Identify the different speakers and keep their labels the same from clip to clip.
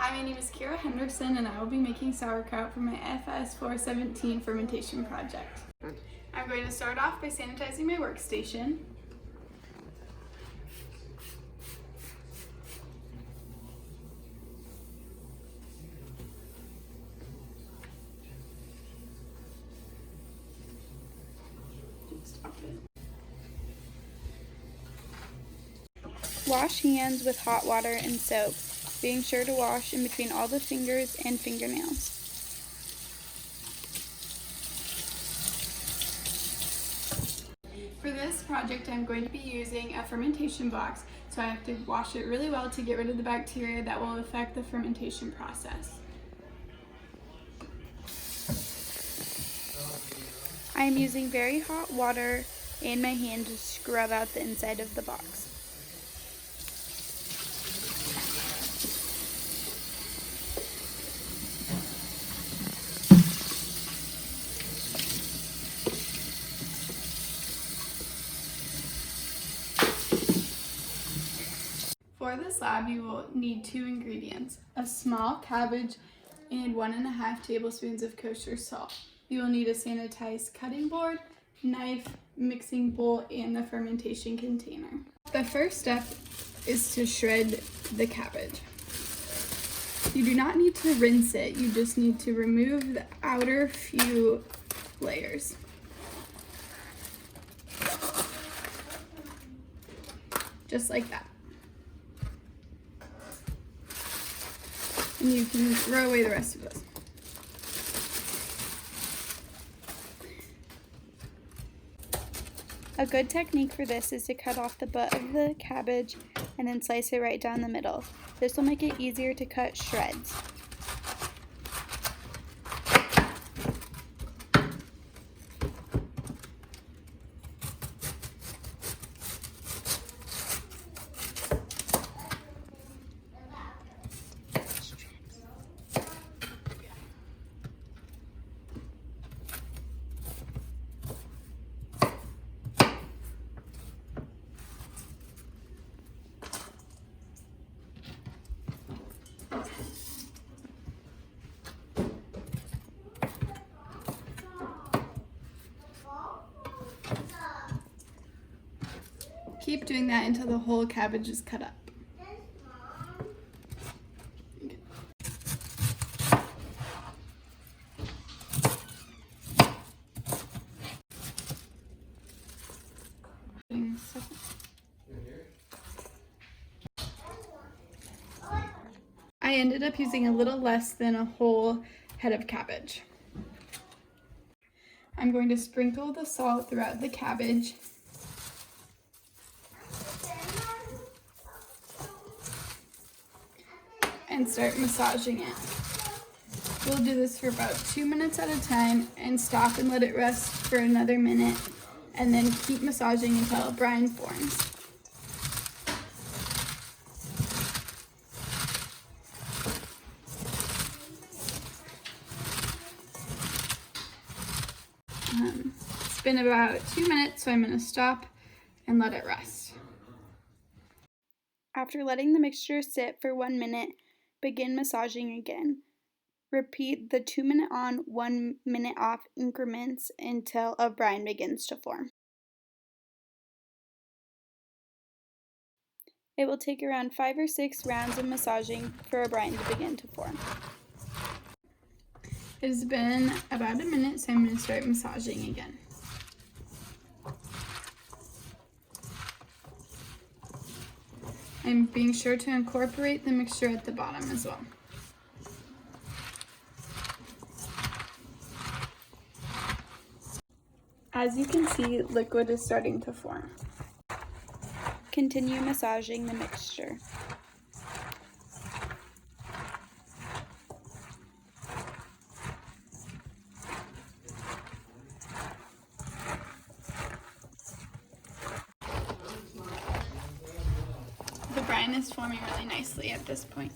Speaker 1: Hi, my name is Kira Henderson and I will be making sauerkraut for my FS 417 fermentation project. I'm going to start off by sanitizing my workstation. Wash hands with hot water and soap, being sure to wash in between all the fingers and fingernails. For this project, I'm going to be using a fermentation box, so I have to wash it really well to get rid of the bacteria that will affect the fermentation process. I am using very hot water and my hand to scrub out the inside of the box. For this lab, you will need 2 ingredients: a small cabbage and 1.5 tablespoons of kosher salt. You will need a sanitized cutting board, knife, mixing bowl, and the fermentation container. The first step is to shred the cabbage. You do not need to rinse it, you just need to remove the outer few layers. Just like that. And you can throw away the rest of this. A good technique for this is to cut off the butt of the cabbage and then slice it right down the middle. This will make it easier to cut shreds. Keep doing that until the whole cabbage is cut up. I ended up using a little less than a whole head of cabbage. I'm going to sprinkle the salt throughout the cabbage. And start massaging it. We'll do this for about 2 minutes at a time and stop and let it rest for another minute, and then keep massaging until a brine forms. It's been about 2 minutes, so I'm going to stop and let it rest. After letting the mixture sit for 1 minute, begin massaging again. Repeat the 2 minute on, 1 minute off increments until a brine begins to form. It will take around 5 or 6 rounds of massaging for a brine to begin to form. It has been about a minute, so I'm going to start massaging again. I'm being sure to incorporate the mixture at the bottom as well. As you can see, liquid is starting to form. Continue massaging the mixture. The brine is forming really nicely at this point.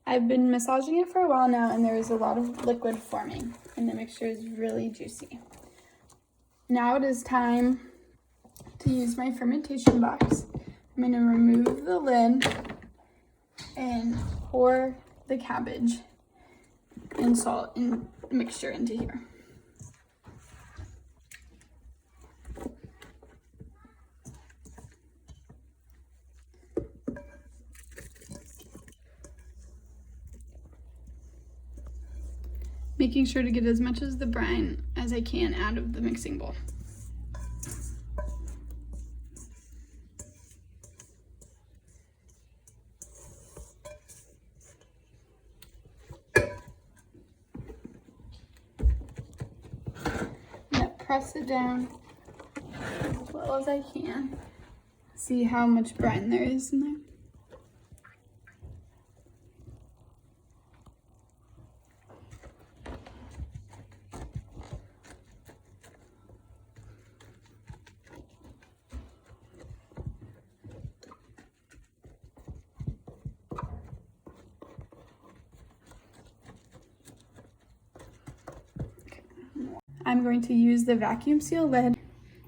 Speaker 1: I've been massaging it for a while now, and there is a lot of liquid forming, and the mixture is really juicy. Now it is time to use my fermentation box. I'm going to remove the lid and pour the cabbage and salt and mixture into here. Making sure to get as much of the brine as I can out of the mixing bowl. Press it down as well as I can. See how much brine there is in there. I'm going to use the vacuum seal lid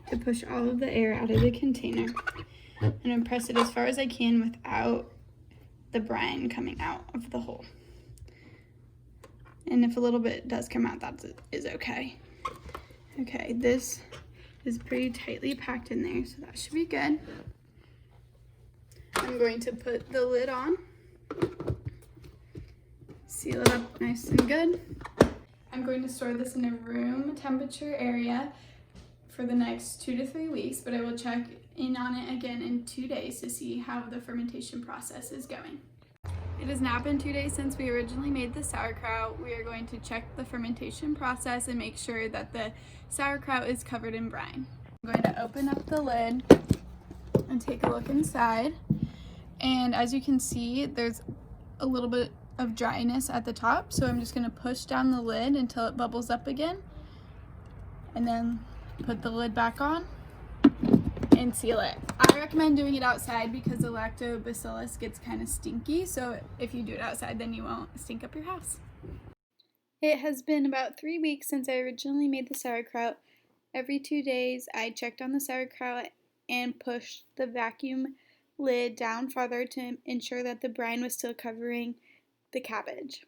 Speaker 1: to push all of the air out of the container and press it as far as I can without the brine coming out of the hole. And if a little bit does come out, that is okay. Okay, this is pretty tightly packed in there, so that should be good. I'm going to put the lid on, seal it up nice and good. I'm going to store this in a room temperature area for the next 2 to 3 weeks, but I will check in on it again in 2 days to see how the fermentation process is going. It has now been 2 days since we originally made the sauerkraut. We are going to check the fermentation process and make sure that the sauerkraut is covered in brine. I'm going to open up the lid and take a look inside. And as you can see, there's a little bit of dryness at the top, so I'm just going to push down the lid until it bubbles up again, and then put the lid back on and seal it. I recommend doing it outside because the lactobacillus gets kind of stinky, so if you do it outside, then you won't stink up your house. It has been about 3 weeks since I originally made the sauerkraut. Every 2 days, I checked on the sauerkraut and pushed the vacuum lid down farther to ensure that the brine was still covering the cabbage.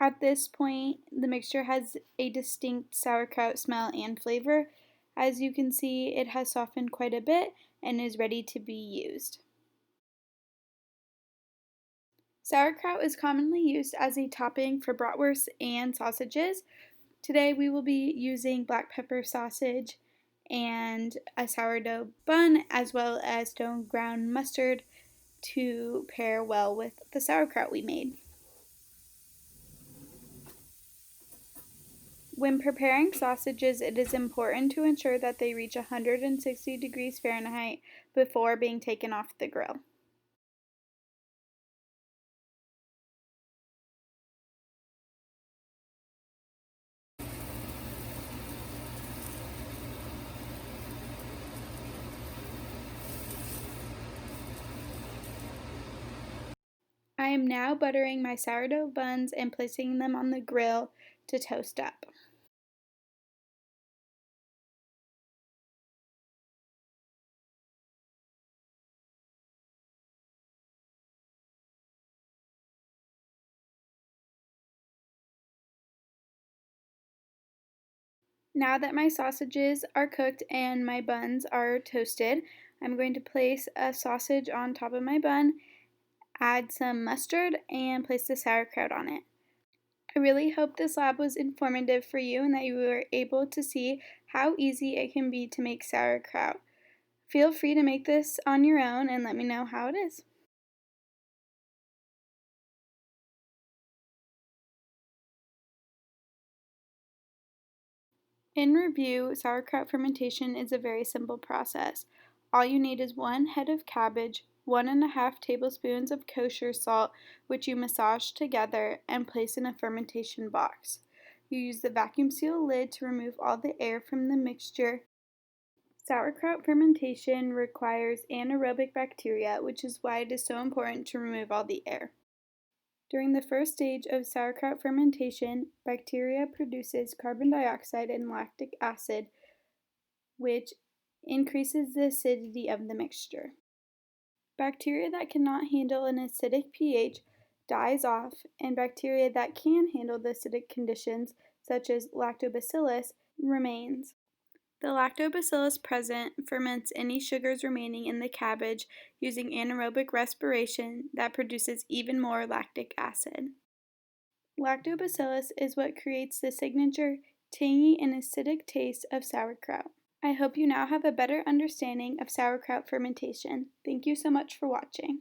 Speaker 1: At this point, the mixture has a distinct sauerkraut smell and flavor. As you can see, it has softened quite a bit and is ready to be used. Sauerkraut is commonly used as a topping for bratwurst and sausages. Today we will be using black pepper sausage and a sourdough bun, as well as stone ground mustard to pair well with the sauerkraut we made. When preparing sausages, it is important to ensure that they reach 160 degrees Fahrenheit before being taken off the grill. I am now buttering my sourdough buns and placing them on the grill to toast up. Now that my sausages are cooked and my buns are toasted, I'm going to place a sausage on top of my bun, add some mustard, and place the sauerkraut on it. I really hope this lab was informative for you and that you were able to see how easy it can be to make sauerkraut. Feel free to make this on your own and let me know how it is. In review, sauerkraut fermentation is a very simple process. All you need is 1 head of cabbage, 1½ tablespoons of kosher salt, which you massage together and place in a fermentation box. You use the vacuum seal lid to remove all the air from the mixture. Sauerkraut fermentation requires anaerobic bacteria, which is why it is so important to remove all the air. During the first stage of sauerkraut fermentation, bacteria produces carbon dioxide and lactic acid, which increases the acidity of the mixture. Bacteria that cannot handle an acidic pH dies off, and bacteria that can handle the acidic conditions, such as lactobacillus, remains. The lactobacillus present ferments any sugars remaining in the cabbage using anaerobic respiration that produces even more lactic acid. Lactobacillus is what creates the signature tangy and acidic taste of sauerkraut. I hope you now have a better understanding of sauerkraut fermentation. Thank you so much for watching.